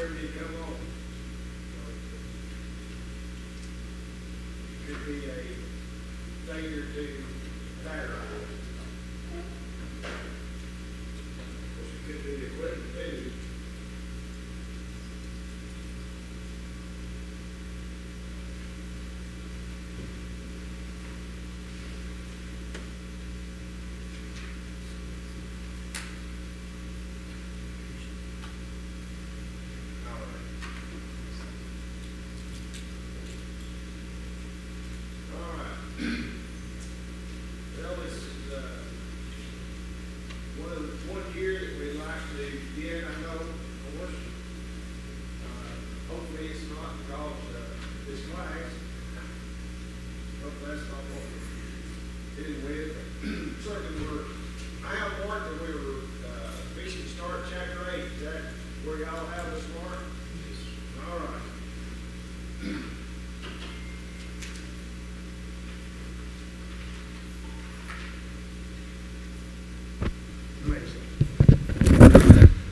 ready to come on. Could be a day or two Saturday. It could be the equipment too.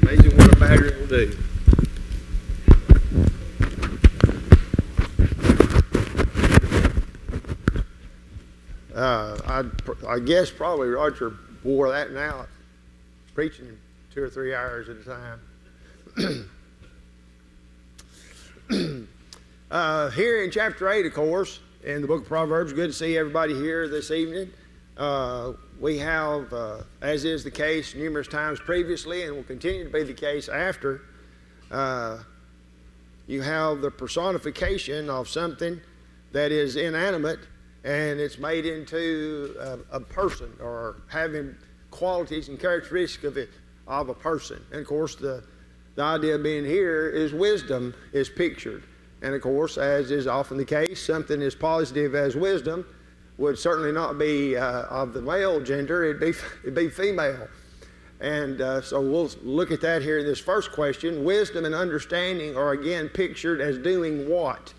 Amazing what a battery will do. I guess probably Roger wore that now, preaching 2 or 3 hours at a time. Here in chapter 8, of course, in the book of Proverbs, good to see everybody here this evening. We have, as is the case numerous times previously and will continue to be the case after, you have the personification of something that is inanimate and it's made into a person or having qualities and characteristics of a person. And of course, the idea being here is wisdom is pictured. And of course, as is often the case, something as positive as wisdom would certainly not be of the male gender, it'd be female. And so we'll look at that here in this first question. Wisdom and understanding are again pictured as doing what?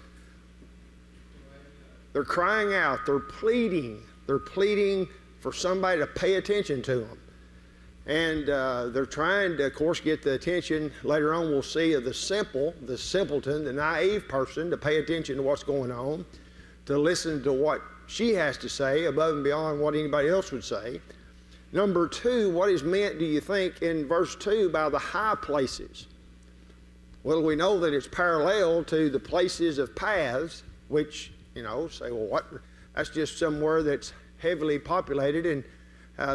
They're crying out, they're pleading for somebody to pay attention to them. And they're trying to, of course, get the attention, later on we'll see, of the simpleton, the naive person, to pay attention to what's going on, to listen to what she has to say above and beyond what anybody else would say. Number 2, what is meant, do you think, in verse 2 by the high places? Well, we know that it's parallel to the places of paths, which, say, well, what? That's just somewhere that's heavily populated and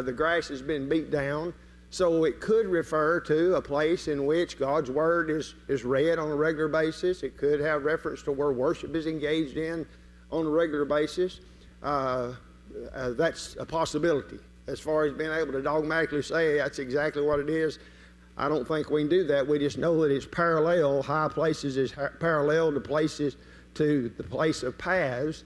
the grass has been beat down. So it could refer to a place in which God's Word is read on a regular basis. It could have reference to where worship is engaged in on a regular basis. That's a possibility. As far as being able to dogmatically say that's exactly what it is, I don't think we can do that. We just know that it's parallel. High places is parallel to the place of paths,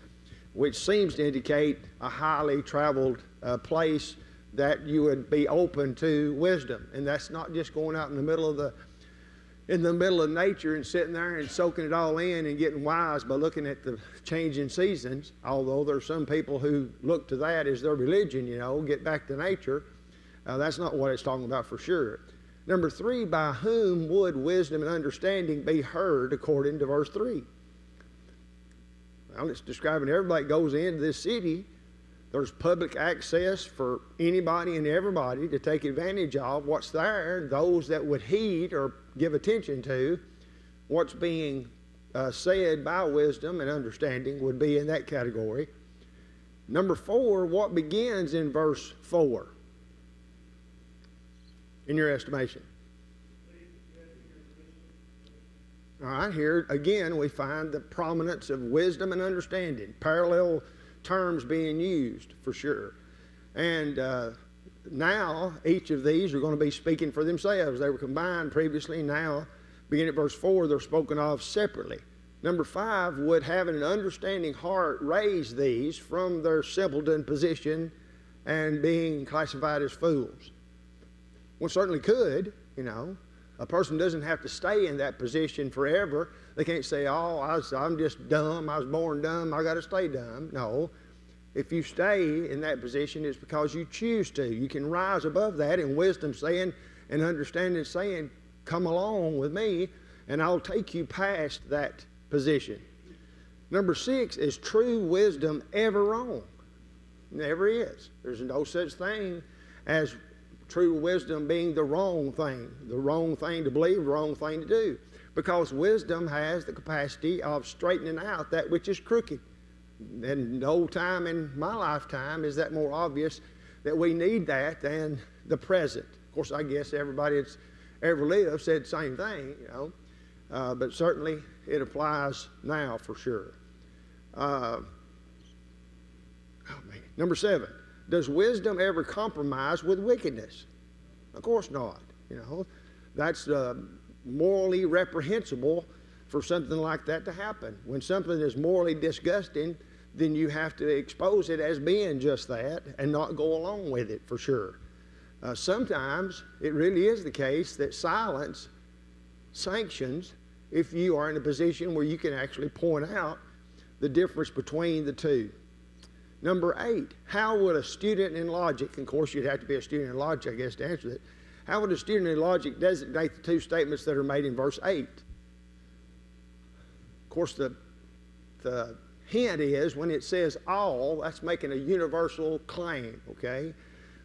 which seems to indicate a highly traveled place that you would be open to wisdom. And that's not just going out in the middle of nature and sitting there and soaking it all in and getting wise by looking at the changing seasons, although there's some people who look to that as their religion, get back to nature. That's not what it's talking about for sure. Number 3, by whom would wisdom and understanding be heard according to verse 3? Well, it's describing everybody that goes into this city. There's public access for anybody and everybody to take advantage of what's there. Those that would heed or give attention to what's being said by wisdom and understanding would be in that category. Number 4, what begins in verse 4? In your estimation? All right, here again we find the prominence of wisdom and understanding. Parallel terms being used for sure. And now each of these are going to be speaking for themselves. They were combined previously. Now, beginning at verse 4, they're spoken of separately. Number 5, would having an understanding heart raise these from their simpleton position and being classified as fools? Well, certainly could, A person doesn't have to stay in that position forever. They can't say, I'm just dumb. I was born dumb. I got to stay dumb. No. If you stay in that position, it's because you choose to. You can rise above that, and wisdom saying and understanding saying, come along with me and I'll take you past that position. Number 6, is true wisdom ever wrong? Never is. There's no such thing as true wisdom being the wrong thing to believe, the wrong thing to do. Because wisdom has the capacity of straightening out that which is crooked. And no time in my lifetime is that more obvious that we need that than the present. Of course, I guess everybody that's ever lived said the same thing, but certainly it applies now for sure. Number 7, does wisdom ever compromise with wickedness? Of course not. That's morally reprehensible for something like that to happen. When something is morally disgusting, then you have to expose it as being just that and not go along with it for sure. Sometimes it really is the case that silence sanctions if you are in a position where you can actually point out the difference between the two. Number 8, how would a student in logic, and of course you'd have to be a student in logic, I guess, to answer that. How would a student in logic designate the two statements that are made in verse 8? Of course, the hint is when it says all, that's making a universal claim, okay?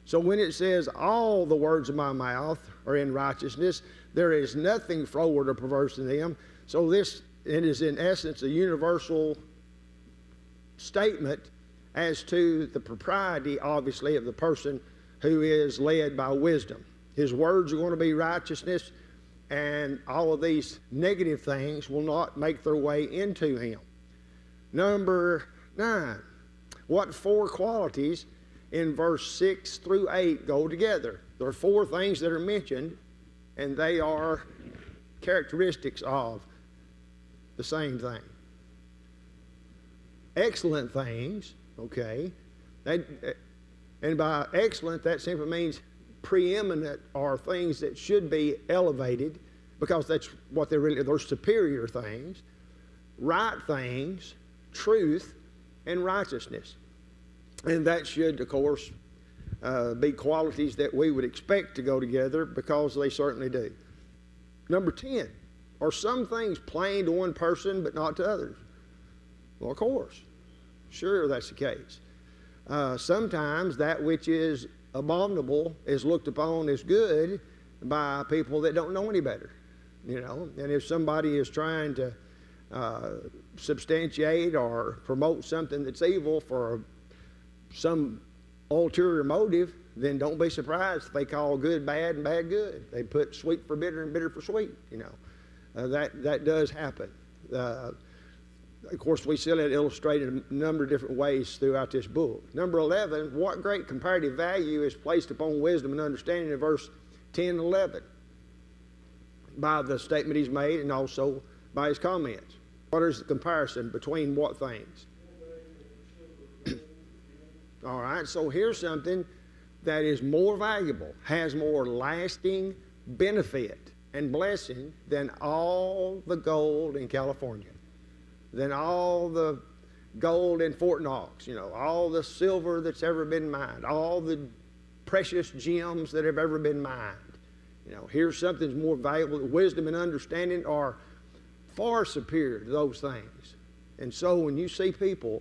So when it says all the words of my mouth are in righteousness, there is nothing froward or perverse in them. So it is in essence a universal statement as to the propriety, obviously, of the person who is led by wisdom. His words are going to be righteousness, and all of these negative things will not make their way into him. Number 9, what 4 qualities in verse 6 through 8 go together? There are 4 things that are mentioned, and they are characteristics of the same thing. Excellent things, okay? And by excellent, that simply means preeminent, are things that should be elevated because that's what they're superior things. Right things, truth, and righteousness. And that should, of course, be qualities that we would expect to go together because they certainly do. Number 10, are some things plain to one person but not to others? Well, of course. Sure, that's the case. Sometimes that which is abominable is looked upon as good by people that don't know any better. And if somebody is trying to substantiate or promote something that's evil for some ulterior motive, then don't be surprised if they call good bad and bad good. They put sweet for bitter and bitter for sweet. That does happen. Of course, we see that illustrated a number of different ways throughout this book. Number 11, what great comparative value is placed upon wisdom and understanding in verse 10 and 11 by the statement he's made and also by his comments. What is the comparison between what things? All right, so here's something that is more valuable, has more lasting benefit and blessing than all the gold in California, than all the gold in Fort Knox, all the silver that's ever been mined, all the precious gems that have ever been mined. Here's something that's more valuable. Wisdom and understanding are far superior to those things. And so when you see people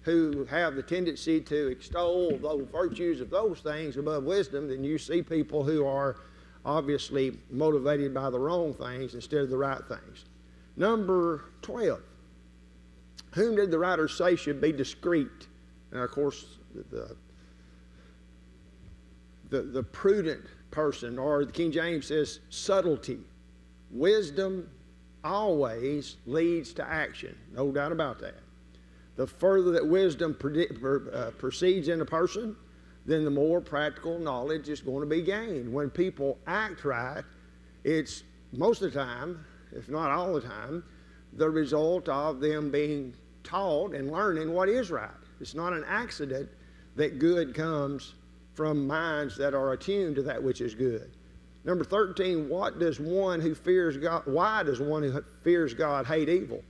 who have the tendency to extol those virtues of those things above wisdom, then you see people who are obviously motivated by the wrong things instead of the right things. Number 12. Whom did the writer say should be discreet? And of course, the prudent person, or the King James says subtlety. Wisdom always leads to action, no doubt about that. The further that wisdom proceeds in a person, then the more practical knowledge is going to be gained. When people act right, it's most of the time, if not all the time, the result of them being taught and learning what is right. It's not an accident that good comes from minds that are attuned to that which is good. Number 13, why does one who fears God hate evil?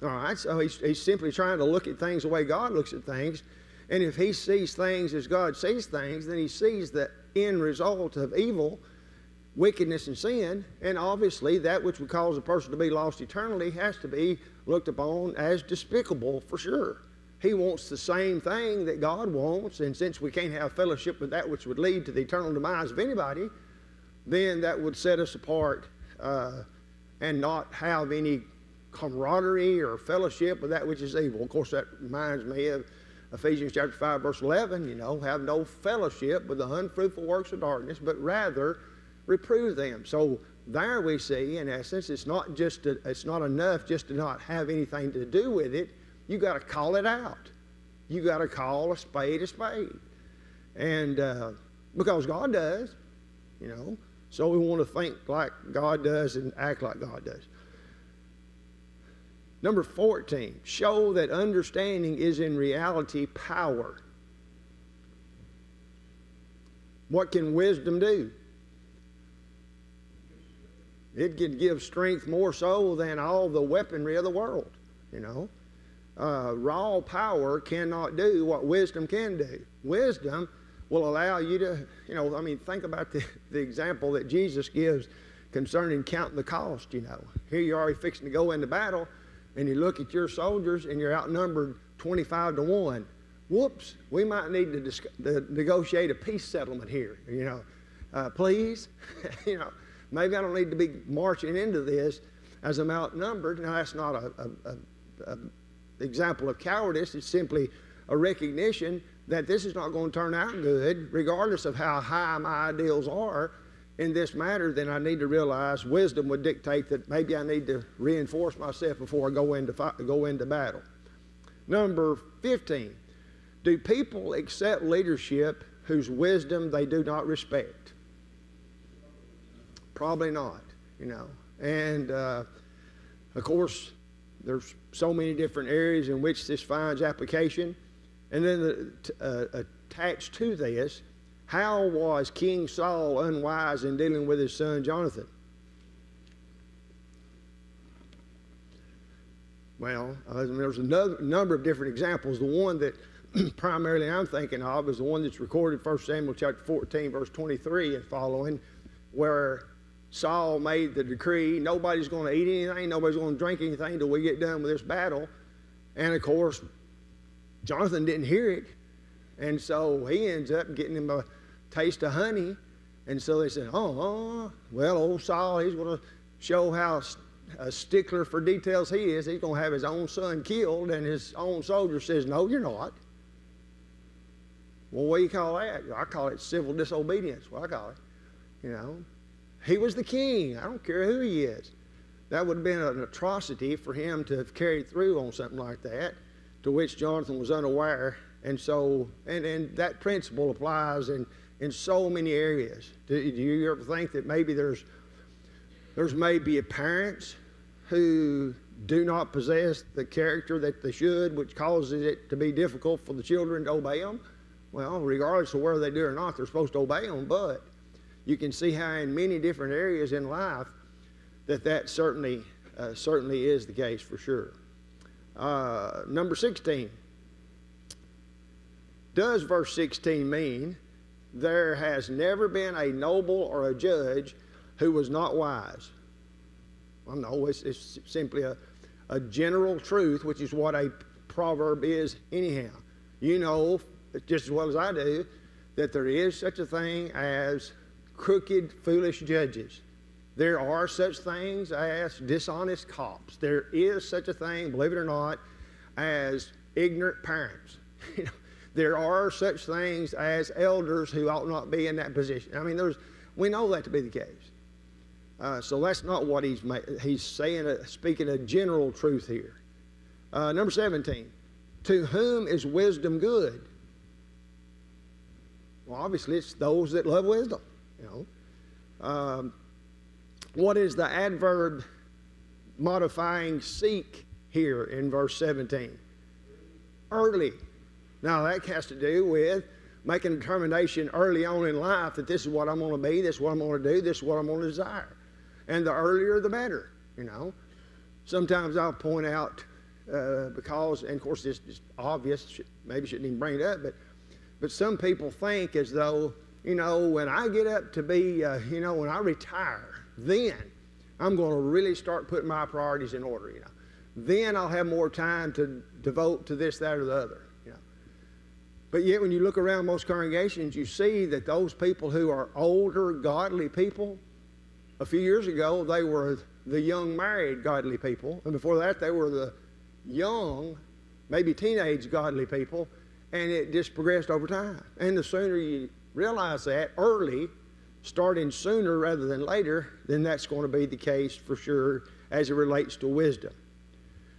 All right, so he's simply trying to look at things the way God looks at things. And if he sees things as God sees things, then he sees the end result of evil wickedness and sin, and obviously that which would cause a person to be lost eternally has to be looked upon as despicable for sure. He wants the same thing that God wants, and since we can't have fellowship with that which would lead to the eternal demise of anybody, then that would set us apart and not have any camaraderie or fellowship with that which is evil. Of course, that reminds me of Ephesians chapter 5, verse 11, have no fellowship with the unfruitful works of darkness, but rather reprove them. So there we see, in essence, it's not enough just to not have anything to do with it. You got to call it out. You got to call a spade a spade. And because God does, so we want to think like God does and act like God does. Number 14, show that understanding is in reality power. What can wisdom do? It can give strength more so than all the weaponry of the world, Raw power cannot do what wisdom can do. Wisdom will allow you to, think about the example that Jesus gives concerning counting the cost, Here you are fixing to go into battle, and you look at your soldiers, and you're outnumbered 25-1. Whoops, we might need to negotiate a peace settlement here, please. Maybe I don't need to be marching into this as I'm outnumbered. Now, that's not an example of cowardice. It's simply a recognition that this is not going to turn out good, regardless of how high my ideals are in this matter. Then I need to realize wisdom would dictate that maybe I need to reinforce myself before I go into battle. Number 15, do people accept leadership whose wisdom they do not respect? Probably not, And, of course, there's so many different areas in which this finds application. And then attached to this, how was King Saul unwise in dealing with his son Jonathan? Well, there's a number of different examples. The one that primarily I'm thinking of is the one that's recorded in 1 Samuel chapter 14, verse 23 and following, where Saul made the decree, nobody's going to eat anything, nobody's going to drink anything until we get done with this battle. And of course, Jonathan didn't hear it. And so he ends up getting him a taste of honey. And so they said, well, old Saul, he's going to show how a stickler for details he is. He's going to have his own son killed. And his own soldier says, no, you're not. Well, what do you call that? I call it civil disobedience. What I call it, He was the king. I don't care who he is. That would have been an atrocity for him to have carried through on something like that, to which Jonathan was unaware. And so, and that principle applies in so many areas. Do you ever think that maybe there's maybe parents who do not possess the character that they should, which causes it to be difficult for the children to obey them? Well, regardless of whether they do or not, they're supposed to obey them, but you can see how in many different areas in life that certainly is the case for sure. Number 16. Does verse 16 mean there has never been a noble or a judge who was not wise? Well, no, it's simply a general truth, which is what a proverb is anyhow. Just as well as I do, that there is such a thing as crooked, foolish judges. There are such things as dishonest cops. There is such a thing, believe it or not, as ignorant parents. There are such things as elders who ought not be in that position. We know that to be the case. So that's not what he's saying, speaking a general truth here. Number 17, to whom is wisdom good? Well, obviously it's those that love wisdom. What is the adverb modifying seek here in verse 17? Early. Now that has to do with making a determination early on in life that this is what I'm going to be, this is what I'm going to do, this is what I'm going to desire. And the earlier the better, Sometimes I'll point out, because, and of course this is obvious, maybe shouldn't even bring it up, but some people think as though, when I get up to be, when I retire, then I'm going to really start putting my priorities in order, Then I'll have more time to devote to this, that, or the other, But yet when you look around most congregations, you see that those people who are older, godly people, a few years ago, they were the young married godly people. And before that, they were the young, maybe teenage godly people. And it just progressed over time. And the sooner you realize that early, starting sooner rather than later, then that's going to be the case for sure as it relates to wisdom.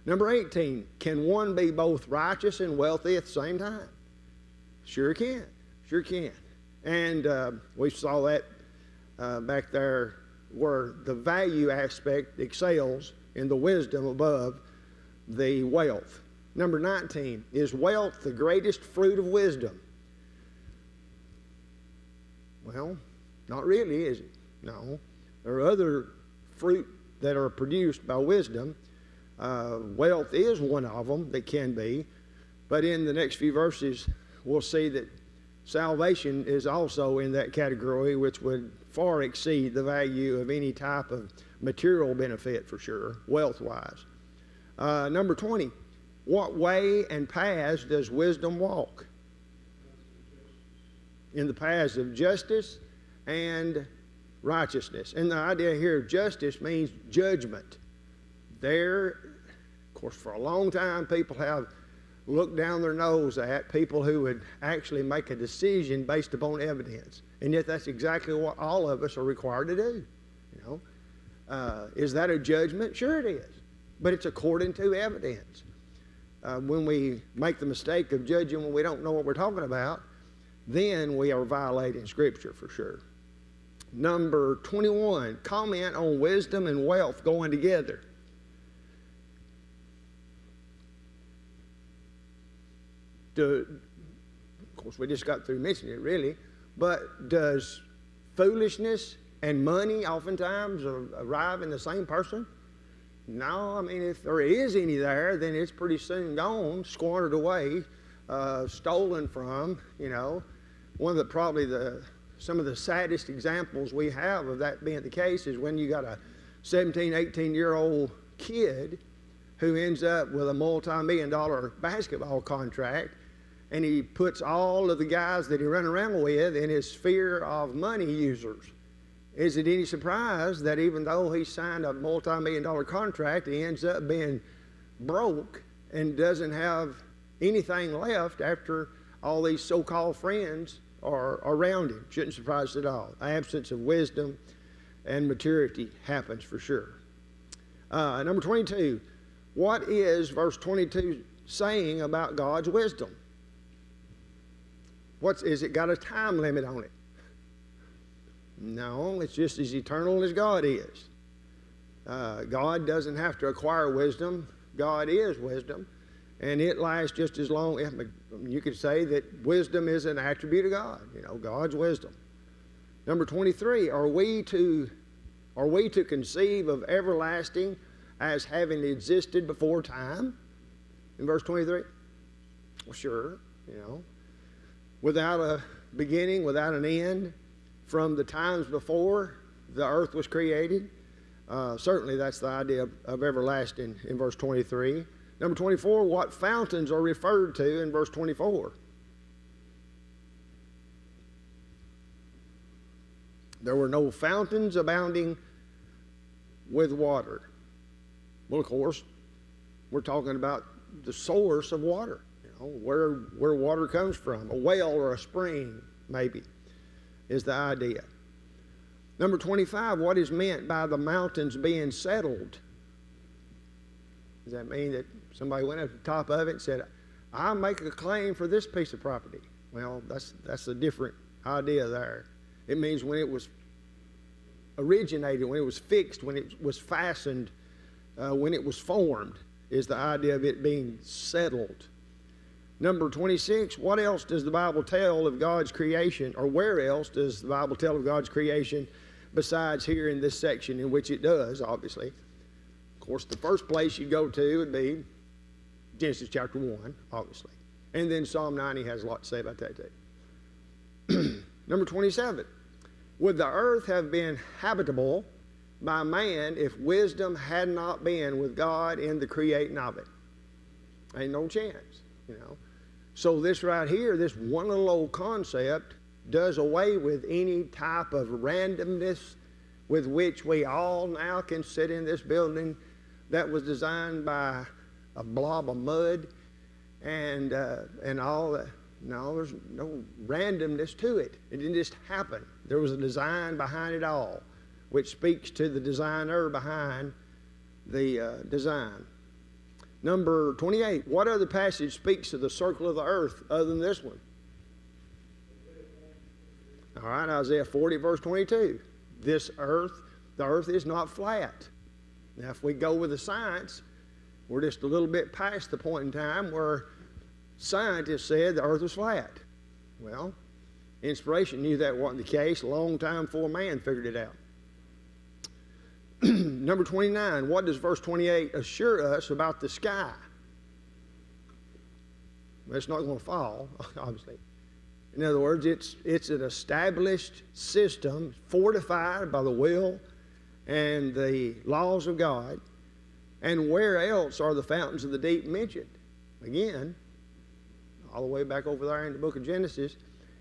Number 18, can one be both righteous and wealthy at the same time? Sure can. Sure can. And we saw that back there where the value aspect excels in the wisdom above the wealth. Number 19, is wealth the greatest fruit of wisdom? Well, not really, is it? No. There are other fruit that are produced by wisdom. Wealth is one of them that can be. But in the next few verses, we'll see that salvation is also in that category, which would far exceed the value of any type of material benefit for sure, wealth-wise. Number 20, what way and paths does wisdom walk? In the paths of justice and righteousness. And the idea here of justice means judgment. There, of course, for a long time, people have looked down their nose at people who would actually make a decision based upon evidence. And yet that's exactly what all of us are required to do. Is that a judgment? Sure it is. But it's according to evidence. When we make the mistake of judging when we don't know what we're talking about, then we are violating Scripture for sure. Number 21, comment on wisdom and wealth going together. Of course, we just got through mentioning it really, but does foolishness and money oftentimes arrive in the same person? No, I mean, if there is any there, then it's pretty soon gone, squandered away, stolen from, One of some of the saddest examples we have of that being the case is when you got a 17, 18-year-old kid who ends up with a multi-million-dollar basketball contract, and he puts all of the guys that he run around with in his sphere of money users. Is it any surprise that even though he signed a multi-million-dollar contract, he ends up being broke and doesn't have anything left after all these so-called friends are around him? Shouldn't surprise us at all. Absence of wisdom and maturity happens for sure. Number 22, what is verse 22 saying about God's wisdom? Is it got a time limit on it? No, it's just as eternal as God is. God doesn't have to acquire wisdom. God is wisdom, and it lasts just as long. You could say that wisdom is an attribute of God, God's wisdom. Number 23, are we to conceive of everlasting as having existed before time? In verse 23? Well, sure, without a beginning, without an end, from the times before the earth was created. Certainly that's the idea of everlasting in verse 23. Number 24, what fountains are referred to in verse 24? There were no fountains abounding with water. Well, of course, we're talking about the source of water, where water comes from, a well or a spring, maybe, is the idea. Number 25, what is meant by the mountains being settled? Does that mean that somebody went up to the top of it and said, I'll make a claim for this piece of property? Well, that's a different idea there. It means when it was originated, when it was fixed, when it was fastened, when it was formed, is the idea of it being settled. Number 26, what else does the Bible tell of God's creation, or where else does the Bible tell of God's creation besides here in this section, in which it does, obviously? Of course, the first place you'd go to would be Genesis chapter 1, obviously. And then Psalm 90 has a lot to say about that too. Number 27. Would the earth have been habitable by man if wisdom had not been with God in the creating of it? Ain't no chance, you know. So this right here, this one little old concept does away with any type of randomness with which we all now can sit in this building that was designed by a blob of mud and all that. No, there's no randomness to it. It didn't just happen. There was a design behind it all, which speaks to the designer behind the design. Number 28, what other passage speaks of the circle of the earth other than this one? All right, Isaiah 40, verse 22. This earth, the earth is not flat. Now, if we go with the science, we're just a little bit past the point in time where scientists said the earth was flat. Well, inspiration knew that wasn't the case a long time before man figured it out. Number 29, what does verse 28 assure us about the sky? Well, it's not going to fall, obviously. In other words, it's an established system fortified by the will and the laws of God. And where else are the fountains of the deep mentioned? Again, all the way back over there in the book of Genesis,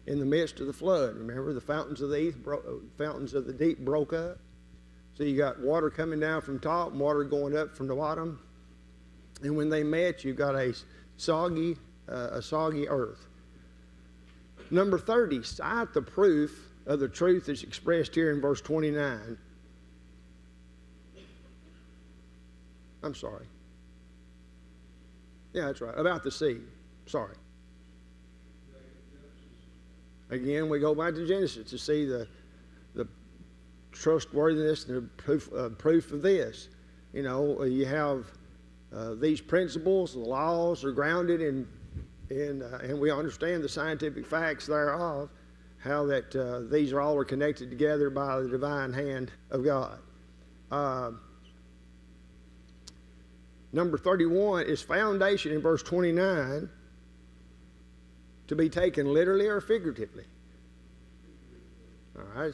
in the midst of the flood. Remember, the fountains of the deep broke up. So you got water coming down from top and water going up from the bottom. And when they met, you got a soggy earth. Number 30, cite the proof of the truth that's expressed here in verse 29. I'm sorry. Yeah, that's right. About the sea. Sorry. Again, we go back to Genesis to see the trustworthiness and the proof of this. You know, you have these principles, the laws are grounded in and we understand the scientific facts thereof, how that these are all connected together by the divine hand of God. Number 31 is foundation in verse 29 to be taken literally or figuratively. All right.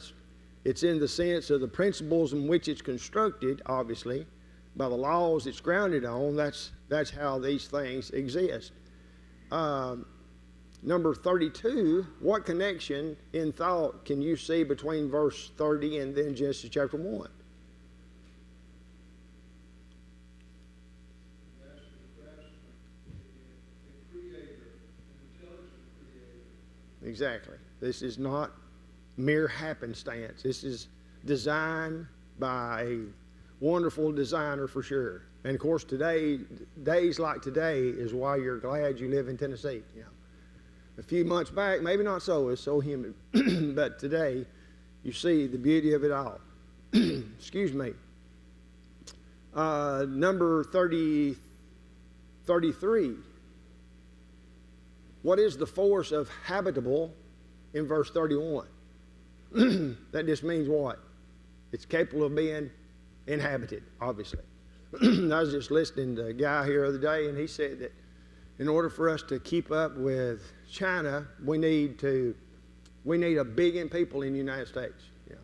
It's in the sense of the principles in which it's constructed, obviously, by the laws it's grounded on. That's how these things exist. Number 32, what connection in thought can you see between verse 30 and then Genesis chapter 1? Exactly. This is not mere happenstance. This is designed by a wonderful designer for sure. And of course, days like today is why you're glad you live in Tennessee. You know, a few months back, maybe not so. It's so humid, but today you see the beauty of it all. Excuse me. Number 33. What is the force of habitable in verse 31? That just means what? It's capable of being inhabited, obviously. I was just listening to a guy here the other day, and he said that in order for us to keep up with China, we need a billion people in the United States. You know.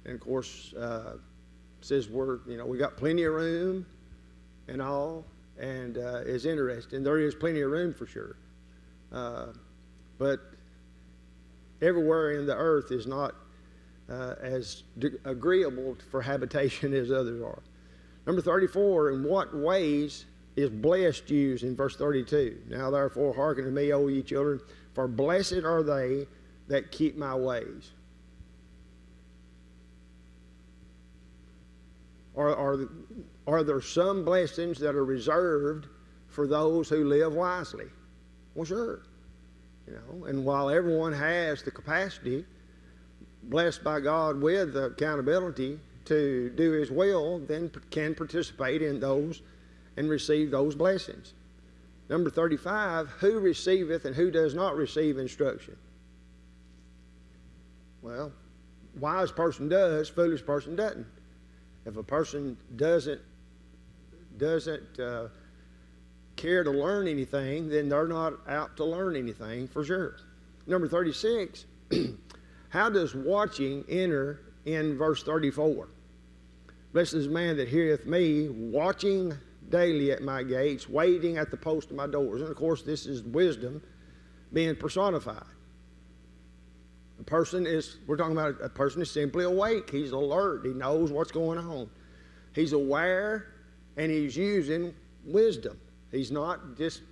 And of course, says we got plenty of room and all, and it's interesting. There is plenty of room for sure. But everywhere in the earth is not as agreeable for habitation as others are. Number 34, in what ways is blessed used in verse 32? Now therefore hearken to me, O ye children, for blessed are they that keep my ways. Are there some blessings that are reserved for those who live wisely? Well, sure. You know, and while everyone has the capacity, blessed by God with the accountability to do His will, then can participate in those and receive those blessings. Number 35, who receiveth and who does not receive instruction? Well, wise person does, foolish person doesn't. If a person doesn't care to learn anything, then they're not out to learn anything for sure. Number 36, How does watching enter in verse 34? Blessed is the man that heareth me, watching daily at my gates, waiting at the post of my doors. And of course, this is wisdom being personified. We're talking about a person is simply awake. He's alert. He knows what's going on. He's aware, and he's using wisdom. He's not just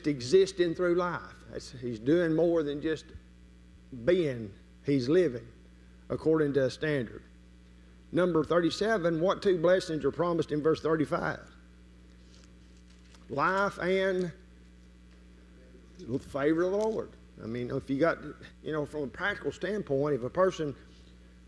existing through life. He's doing more than just being. He's living according to a standard. Number 37, what two blessings are promised in verse 35? Life and the favor of the Lord. I mean, if you got, from a practical standpoint, if a person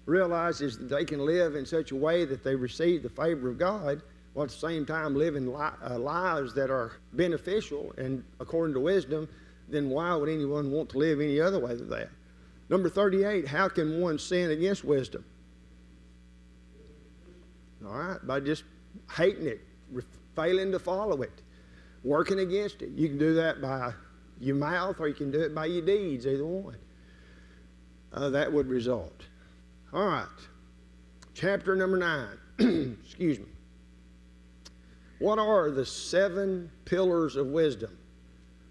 realizes that they can live in such a way that they receive the favor of God, while at the same time living lives that are beneficial and according to wisdom, then why would anyone want to live any other way than that? Number 38, how can one sin against wisdom? All right, by just hating it, failing to follow it, working against it. You can do that by your mouth or you can do it by your deeds, either one. That would result. All right, chapter number 9. Excuse me. What are the 7 pillars of wisdom?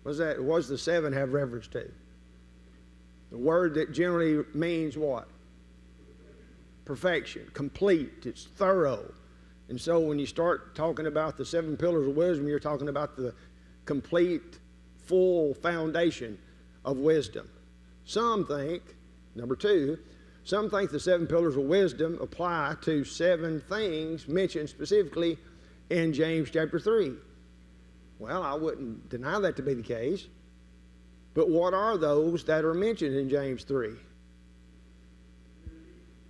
What does the 7 have reference to? The word that generally means what? Perfection, complete, it's thorough. And so when you start talking about the 7 pillars of wisdom, you're talking about the complete, full foundation of wisdom. Some think, number 2, some think the 7 pillars of wisdom apply to 7 things mentioned specifically in James chapter 3. Well, I wouldn't deny that to be the case. But what are those that are mentioned in James 3?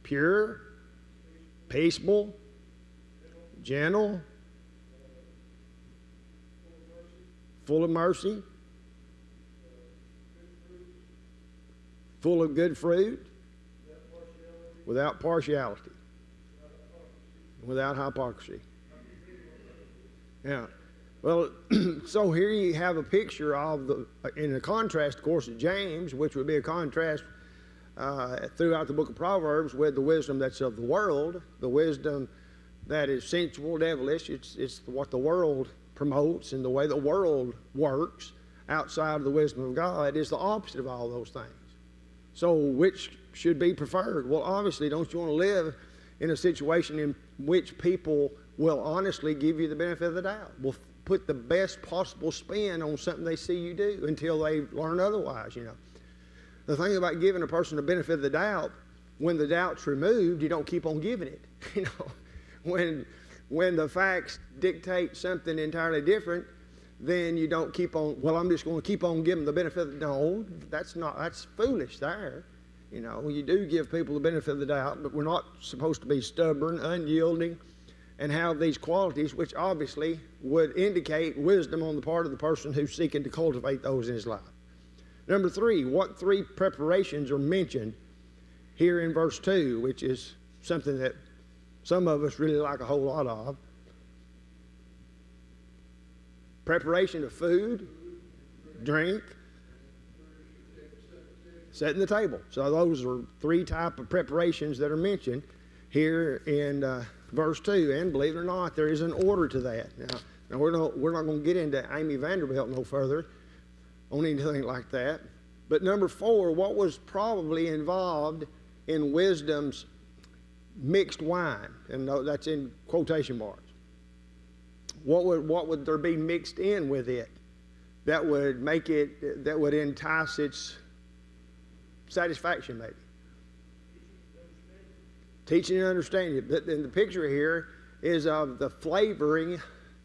Pure, peaceable, gentle, full of mercy, full of good fruit, without partiality, without hypocrisy. Yeah. Well, so here you have a picture of in a contrast, of course, of James, which would be a contrast throughout the book of Proverbs with the wisdom that's of the world, the wisdom that is sensual, devilish. It's what the world promotes and the way the world works outside of the wisdom of God is the opposite of all those things. So which should be preferred? Well, obviously, don't you want to live in a situation in which people will honestly give you the benefit of the doubt, will put the best possible spin on something they see you do until they learn otherwise, The thing about giving a person the benefit of the doubt, when the doubt's removed, you don't keep on giving it. When the facts dictate something entirely different, then you don't keep on, well, I'm just going to keep on giving the benefit of the doubt. No, that's foolish there. You do give people the benefit of the doubt, but we're not supposed to be stubborn, unyielding, and have these qualities which obviously would indicate wisdom on the part of the person who's seeking to cultivate those in his life. Number 3, what 3 preparations are mentioned here in verse 2, which is something that some of us really like a whole lot of. Preparation of food, drink, setting the table. So those are 3 types of preparations that are mentioned here in verse 2, and believe it or not, there is an order to that. Now we're not going to get into Amy Vanderbilt no further on anything like that. But number 4, what was probably involved in wisdom's mixed wine? And that's in quotation marks. What would there be mixed in with it that would make it, that would entice its satisfaction maybe? Teaching and understanding. And the picture here is of the flavoring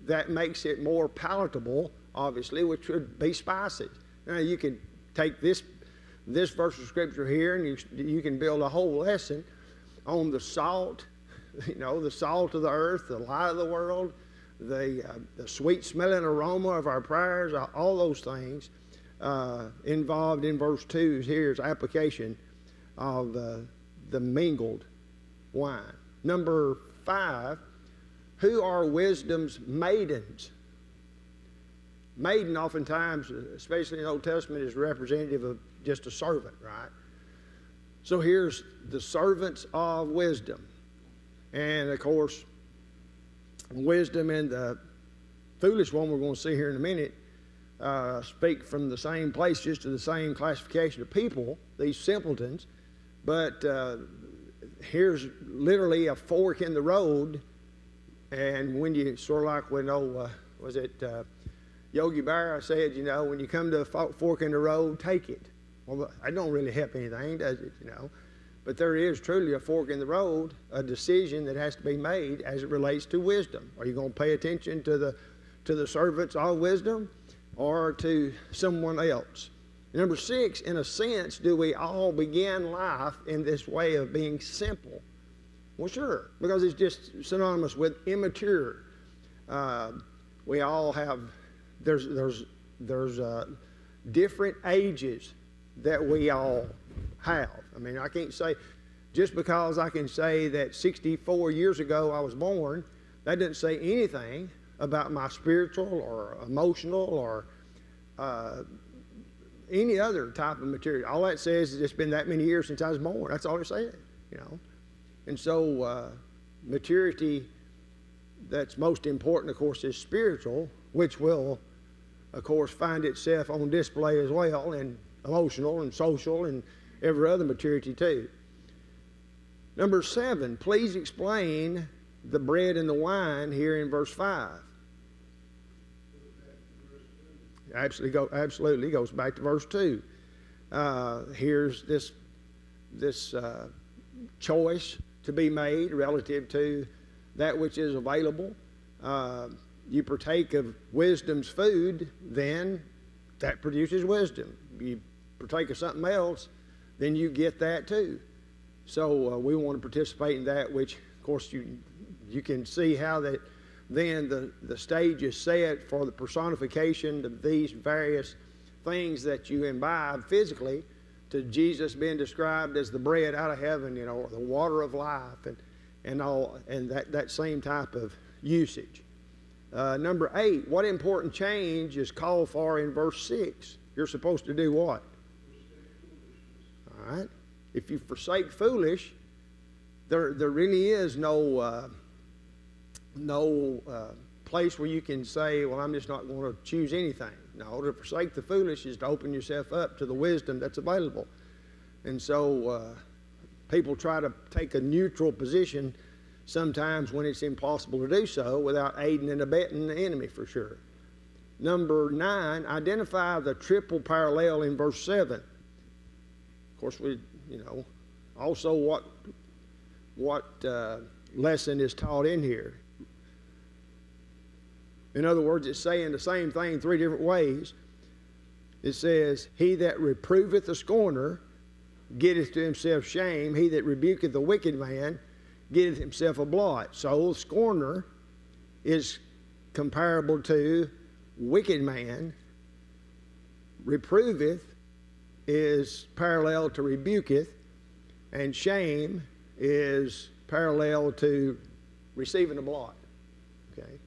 that makes it more palatable, obviously, which would be spices. Now, you can take this verse of Scripture here, and you can build a whole lesson on the salt, the salt of the earth, the light of the world, the sweet-smelling aroma of our prayers, all those things involved in verse 2 here's application of the mingled wine. Number 5, who are wisdom's maidens? maiden oftentimes, especially in the Old Testament, is representative of just a servant, right? So here's the servants of wisdom. And of course, wisdom and the foolish one we're going to see here in a minute speak from the same place, just to the same classification of people, these simpletons. But here's literally a fork in the road. And when you sort of like when was it Yogi Berra said, you know, when you come to a fork in the road, take it. Well, that don't really help anything, does it? You know, but there is truly a fork in the road, a decision that has to be made as it relates to wisdom. Are you going to pay attention to the servants of wisdom, or to someone else? Number 6, in a sense, do we all begin life in this way of being simple? Well, sure, because it's just synonymous with immature. We all have, there's different ages that we all have. I mean, I can't say, just because I can say that 64 years ago I was born, that doesn't say anything about my spiritual or emotional or any other type of material. All that says is it's been that many years since I was born. That's all it says, you know. And so maturity that's most important, of course, is spiritual, which will, of course, find itself on display as well in emotional and social and every other maturity too. Number 7, please explain the bread and the wine here in verse 5. Absolutely goes back to verse 2. Here's this choice to be made relative to that which is available. You partake of wisdom's food, then that produces wisdom. You partake of something else, then you get that too. So we want to participate in that, which, of course, you can see how that then the stage is set for the personification of these various things that you imbibe physically, to Jesus being described as the bread out of heaven, you know, or the water of life, and all, and that same type of usage. Number 8, what important change is called for in verse 6? You're supposed to do what? All right. If you forsake foolish, there really is no place where you can say, well, I'm just not going to choose anything. No, to forsake the foolish is to open yourself up to the wisdom that's available. And so people try to take a neutral position sometimes when it's impossible to do so without aiding and abetting the enemy, for sure. Number 9, identify the triple parallel in verse 7. Of course, also what lesson is taught in here. In other words, it's saying the same thing 3 different ways. It says, he that reproveth the scorner getteth to himself shame. He that rebuketh the wicked man getteth himself a blot. So the scorner is comparable to wicked man. Reproveth is parallel to rebuketh. And shame is parallel to receiving a blot. Okay.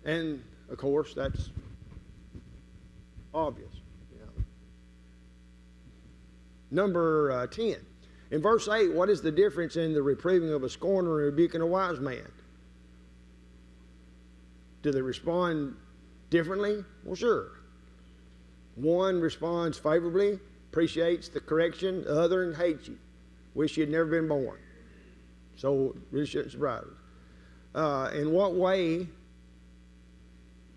And of course, that's obvious. You know. Number 10. In verse 8, what is the difference in the reproving of a scorner and rebuking a wise man? Do they respond differently? Well, sure. One responds favorably, appreciates the correction. The other hates you. Wish you'd never been born. So really shouldn't surprise us. In what way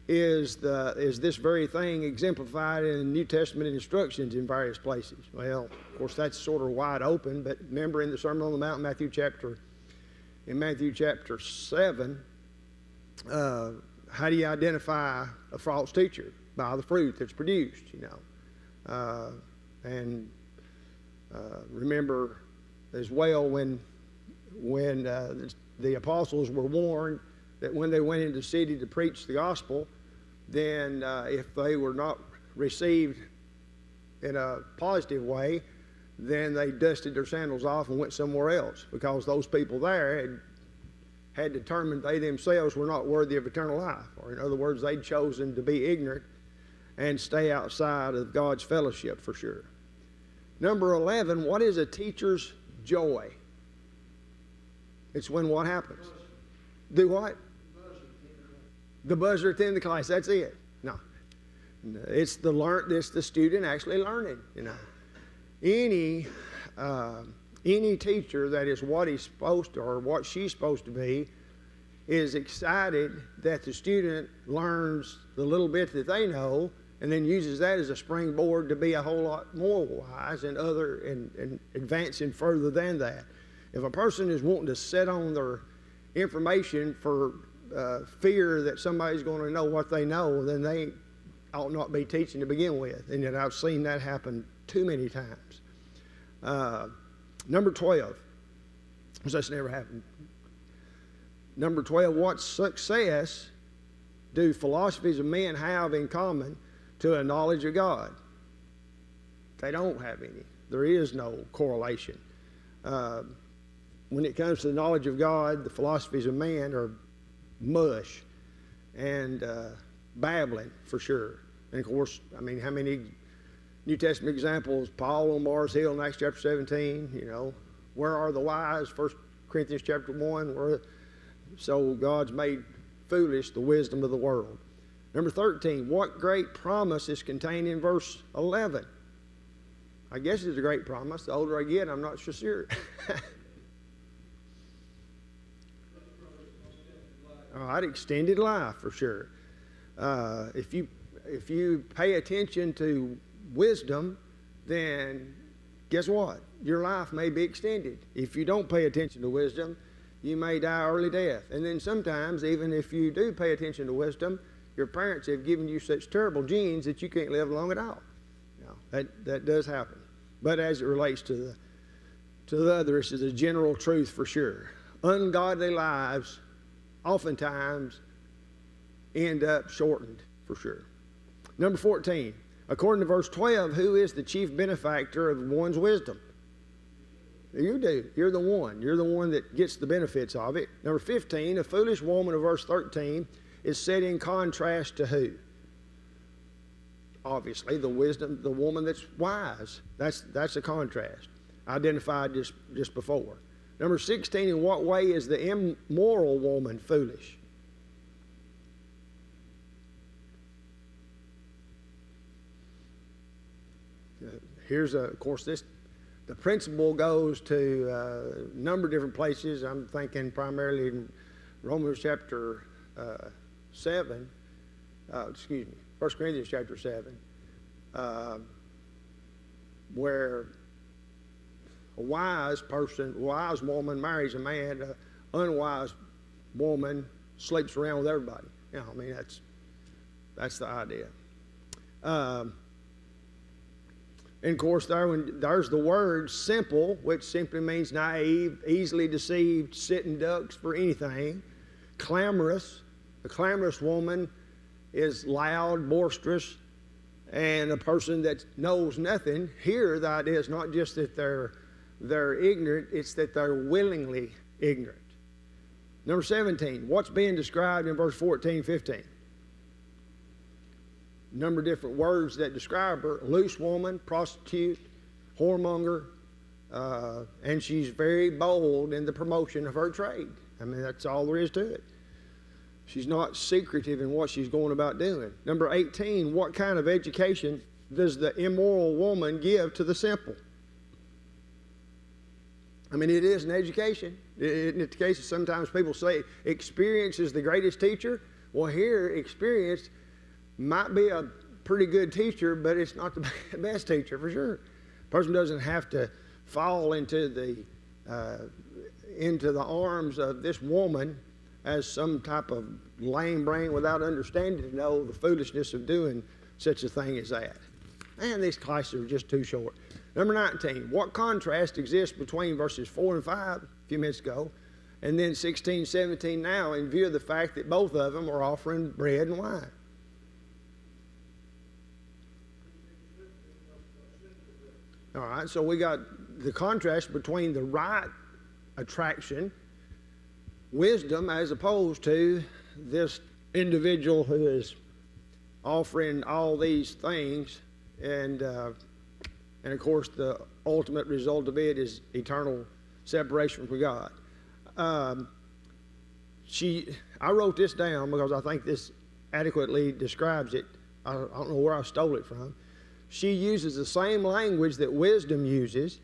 is this very thing exemplified in the New Testament instructions in various places? Well, of course, that's sort of wide open, but remember in the Sermon on the Mount, Matthew chapter 7, how do you identify a false teacher? By the fruit that's produced, you know. Remember as well when the apostles were warned that when they went into the city to preach the gospel, then if they were not received in a positive way, then they dusted their sandals off and went somewhere else, because those people there had determined they themselves were not worthy of eternal life. Or in other words, they'd chosen to be ignorant and stay outside of God's fellowship for sure. Number 11, what is a teacher's joy? It's when what happens? Do what? The buzzer at the end of the class. That's it. No. It's the student actually learning. Any teacher that is what he's supposed to or what she's supposed to be is excited that the student learns the little bit that they know and then uses that as a springboard to be a whole lot more wise and advancing further than that. If a person is wanting to sit on their information for fear that somebody's going to know what they know, then they ought not be teaching to begin with. And yet I've seen that happen too many times. Number 12. That's never happened. Number 12, what success do philosophies of men have in common to a knowledge of God? They don't have any. There is no correlation. When it comes to the knowledge of God, the philosophies of man are mush and babbling for sure. And of course, I mean, how many New Testament examples? Paul on Mars Hill in Acts chapter 17, where are the wise? 1 Corinthians chapter 1, so God's made foolish the wisdom of the world. Number 13, what great promise is contained in verse 11? I guess it's a great promise. The older I get, I'm not so sure. All right, extended life for sure. If you pay attention to wisdom, then guess what? Your life may be extended. If you don't pay attention to wisdom, you may die early death. And then sometimes, even if you do pay attention to wisdom, your parents have given you such terrible genes that you can't live long at all. That does happen. But as it relates to the other, this is a general truth for sure. Ungodly lives oftentimes end up shortened for sure. Number 14, according to verse 12, who is the chief benefactor of one's wisdom? You do. You're the one. You're the one that gets the benefits of it. Number 15, a foolish woman of verse 13 is set in contrast to who? Obviously, the woman that's wise. That's a contrast, identified just before. Number 16, in what way is the immoral woman foolish? Of course, the principle goes to a number of different places. I'm thinking primarily in Romans chapter 7, 1 Corinthians chapter 7, where a wise woman marries a man, an unwise woman sleeps around with everybody. I mean, that's the idea. And of course, there's the word simple, which simply means naive, easily deceived, sitting ducks for anything. Clamorous. A clamorous woman is loud, boisterous, and a person that knows nothing. Here, the idea is not just that they're ignorant, it's that they're willingly ignorant. Number 17, what's being described in verse 14, 15? Number of different words that describe her: loose woman, prostitute, whoremonger, and she's very bold in the promotion of her trade. I mean, that's all there is to it. She's not secretive in what she's going about doing. Number 18, what kind of education does the immoral woman give to the simple? I mean, it is an education. In the case of sometimes people say experience is the greatest teacher. Well, here, experience might be a pretty good teacher, but it's not the best teacher for sure. A person doesn't have to fall into the arms of this woman as some type of lame brain without understanding to know the foolishness of doing such a thing as that. And these classes are just too short. Number 19, what contrast exists between verses 4 and 5 a few minutes ago, and then 16, 17 now, in view of the fact that both of them are offering bread and wine? All right, so we got the contrast between the right attraction wisdom, as opposed to this individual who is offering all these things, and of course the ultimate result of it is eternal separation from God. I wrote this down because I think this adequately describes it. I don't know where I stole it from. She uses the same language that wisdom uses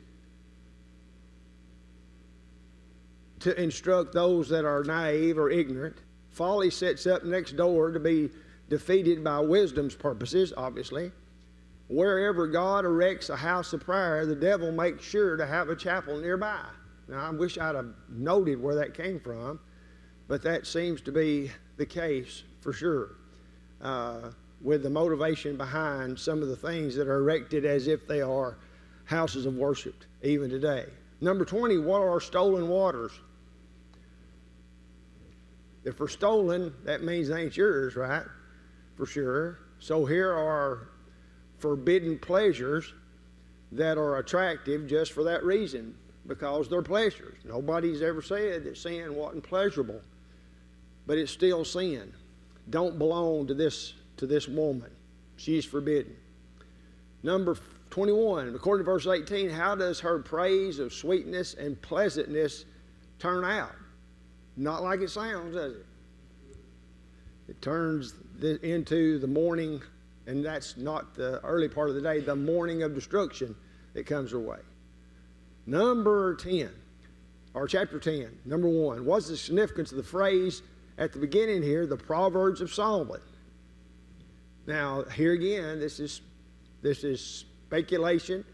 to instruct those that are naive or ignorant. Folly sets up next door to be defeated by wisdom's purposes, obviously. Wherever God erects a house of prayer, the devil makes sure to have a chapel nearby. Now, I wish I'd have noted where that came from, but that seems to be the case for sure, with the motivation behind some of the things that are erected as if they are houses of worship even today. Number 20, what are stolen waters? If they're stolen, that means they ain't yours, right? For sure. So here are forbidden pleasures that are attractive just for that reason, because they're pleasures. Nobody's ever said that sin wasn't pleasurable, but it's still sin. Don't belong to this woman. She's forbidden. Number 21, according to verse 18, how does her praise of sweetness and pleasantness turn out? Not like it sounds, does it? It turns into the morning, and that's not the early part of the day, the morning of destruction that comes her way. Number 10, or chapter 10, number 1, what's the significance of the phrase at the beginning here, the Proverbs of Solomon? Now, here again, this is speculation,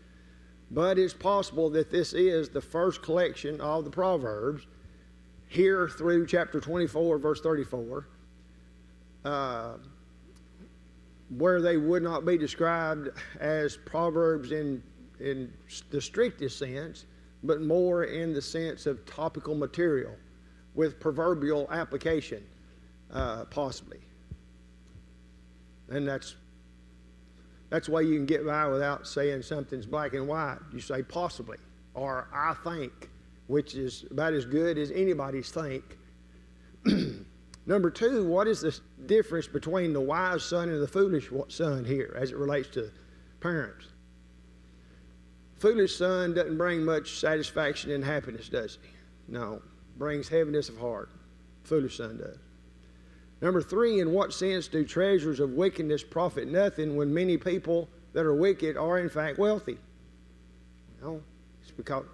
but it's possible that this is the first collection of the Proverbs, here through chapter 24, verse 34, where they would not be described as Proverbs in the strictest sense, but more in the sense of topical material with proverbial application, possibly. And that's the way you can get by without saying something's black and white. You say possibly, or I think, which is about as good as anybody's think. Number 2, what is the difference between the wise son and the foolish son here as it relates to parents? Foolish son doesn't bring much satisfaction and happiness, does he? No, brings heaviness of heart. Foolish son does. Number 3, in what sense do treasures of wickedness profit nothing when many people that are wicked are in fact wealthy? No, it's because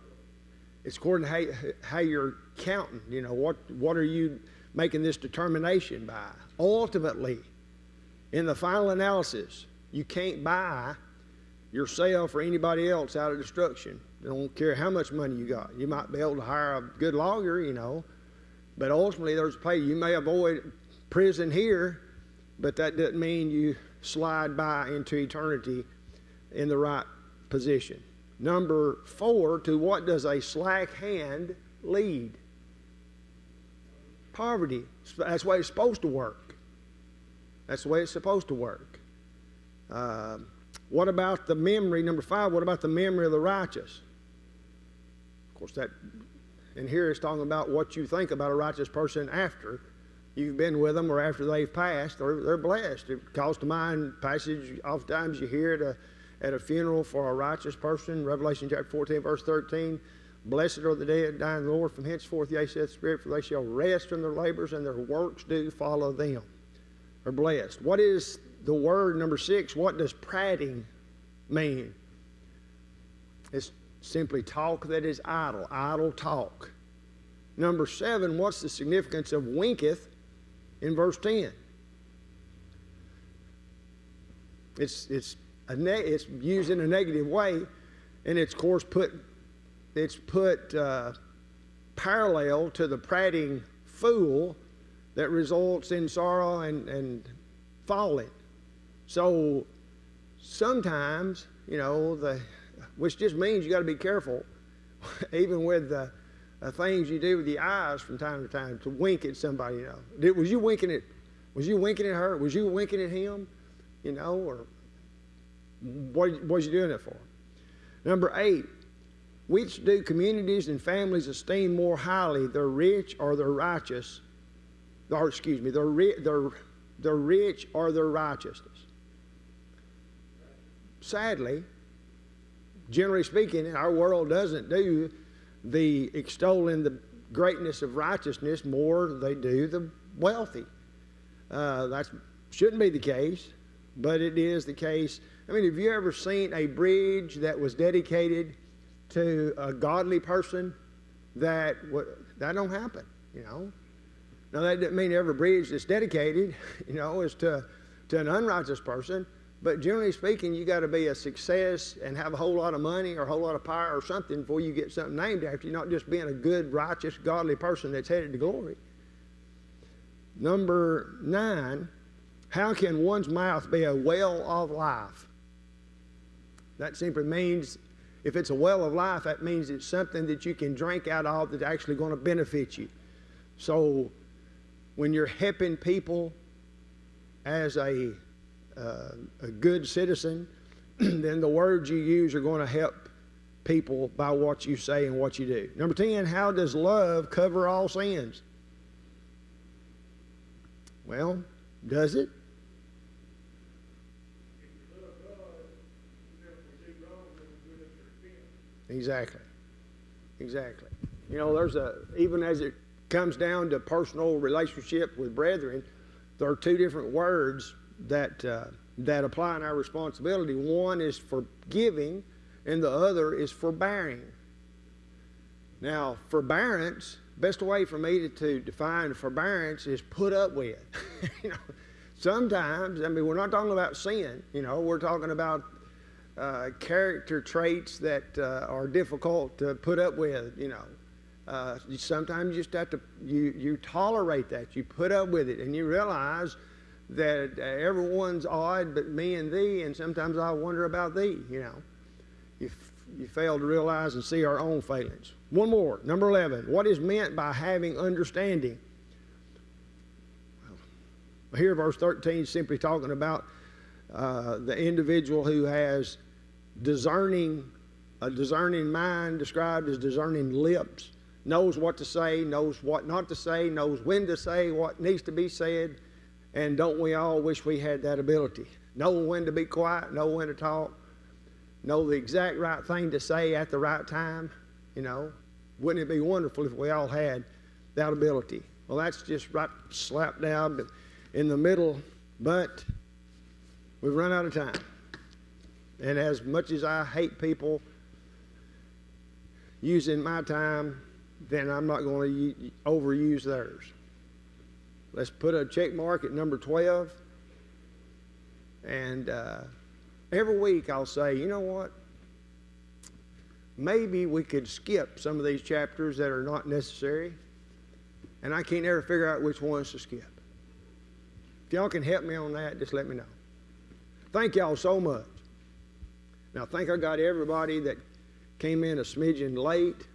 it's according to how you're counting. You know, what are you making this determination by? Ultimately, in the final analysis, you can't buy yourself or anybody else out of destruction. I don't care how much money you got. You might be able to hire a good lawyer, you know, but ultimately there's pay. You may avoid prison here, but that doesn't mean you slide by into eternity in the right position. Number 4, to what does a slack hand lead? Poverty. That's the way it's supposed to work. That's the way it's supposed to work. What about the memory? Number 5, what about the memory of the righteous? Of course, and here it's talking about what you think about a righteous person after you've been with them or after they've passed. They're blessed. It calls to mind passage oftentimes you hear at a funeral for a righteous person. Revelation chapter 14, verse 13. Blessed are the dead, dying in the Lord from henceforth, yea, saith the Spirit, for they shall rest from their labors, and their works do follow them. They're blessed. What is the word number 6? What does prating mean? It's simply talk that is idle, idle talk. Number 7, what's the significance of winketh in verse 10? It's used in a negative way, and it's of course put parallel to the prating fool that results in sorrow and falling. So sometimes, you know, which just means you got to be careful, even with the things you do with your eyes from time to time, to wink at somebody. You know, was you winking at her? Was you winking at him? You know, or what was you doing it for? Number 8, Which do communities and families esteem more highly, the rich or the righteous? Or excuse me, the rich or their righteousness? Sadly, generally speaking, our world doesn't do the extolling the greatness of righteousness more than they do the wealthy. That shouldn't be the case, but it is the case. I mean, have you ever seen a bridge that was dedicated to a godly person? That don't happen, you know. Now, that doesn't mean every bridge that's dedicated, you know, is to an unrighteous person. But generally speaking, you got to be a success and have a whole lot of money or a whole lot of power or something before you get something named after you, not just being a good, righteous, godly person that's headed to glory. Number 9, how can one's mouth be a well of life? That simply means, if it's a well of life, that means it's something that you can drink out of that's actually going to benefit you. So when you're helping people as a good citizen, then the words you use are going to help people by what you say and what you do. Number 10, how does love cover all sins? Well, does it? Exactly. Exactly. You know, even as it comes down to personal relationship with brethren, there are 2 different words that apply in our responsibility. One is forgiving, and the other is forbearing. Now, forbearance, best way for me to define forbearance is put up with. You know, sometimes, I mean, we're not talking about sin. You know, we're talking about character traits that are difficult to put up with. You know, sometimes you just have to you tolerate that. You put up with it, and you realize that everyone's odd but me and thee, and sometimes I wonder about thee, you know. You fail to realize and see our own failings. One more, number 11. What is meant by having understanding? Well, here verse 13 is simply talking about the individual who has a discerning mind, described as discerning lips, knows what to say, knows what not to say, knows when to say what needs to be said. And don't we all wish we had that ability? Know when to be quiet, know when to talk, know the exact right thing to say at the right time, you know. Wouldn't it be wonderful if we all had that ability? Well, that's just right slap dab in the middle, but we've run out of time. And as much as I hate people using my time, then I'm not going to overuse theirs. Let's put a check mark at number 12. And every week I'll say, you know what? Maybe we could skip some of these chapters that are not necessary. And I can't ever figure out which ones to skip. If y'all can help me on that, just let me know. Thank y'all so much. Now, I think I got everybody that came in a smidgen late.